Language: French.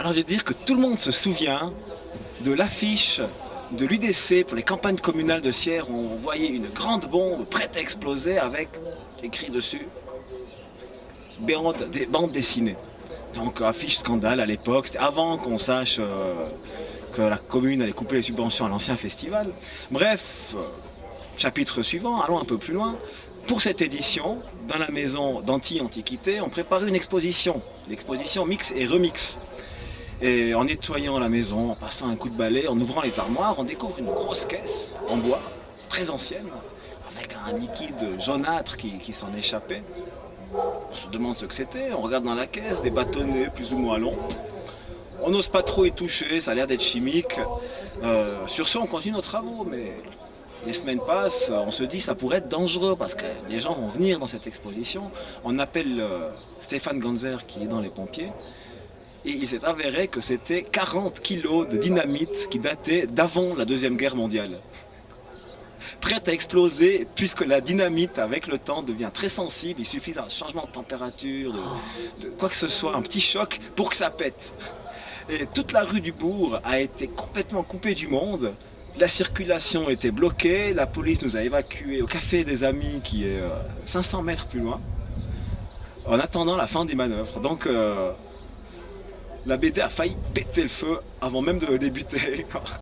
Alors je vais dire que tout le monde se souvient de l'affiche de l'UDC pour les campagnes communales de Sierre où on voyait une grande bombe prête à exploser avec écrit dessus bande dessinée. Donc affiche scandale à l'époque, c'était avant qu'on sache que la commune allait couper les subventions à l'ancien festival. Bref, chapitre suivant, allons un peu plus loin. Pour cette édition, dans la maison d'Anti-Antiquité, on préparait une exposition, l'exposition Mix et Remix. Et en nettoyant la maison, en passant un coup de balai, en ouvrant les armoires, on découvre une grosse caisse en bois, très ancienne, avec un liquide jaunâtre qui s'en échappait. On se demande ce que c'était, on regarde dans la caisse, des bâtonnets plus ou moins longs. On n'ose pas trop y toucher, ça a l'air d'être chimique. Sur ce, on continue nos travaux, mais les semaines passent, on se dit que ça pourrait être dangereux parce que les gens vont venir dans cette exposition. On appelle Stéphane Ganzer qui est dans les pompiers. Et il s'est avéré que c'était 40 kilos de dynamite qui datait d'avant la Deuxième Guerre mondiale. Prête à exploser, puisque la dynamite, avec le temps, devient très sensible. Il suffit d'un changement de température, de quoi que ce soit, un petit choc, pour que ça pète. Et toute la rue du bourg a été complètement coupée du monde. La circulation était bloquée, la police nous a évacués au café des Amis, qui est 500 mètres plus loin, en attendant la fin des manœuvres. Donc la BD a failli péter le feu avant même de débuter.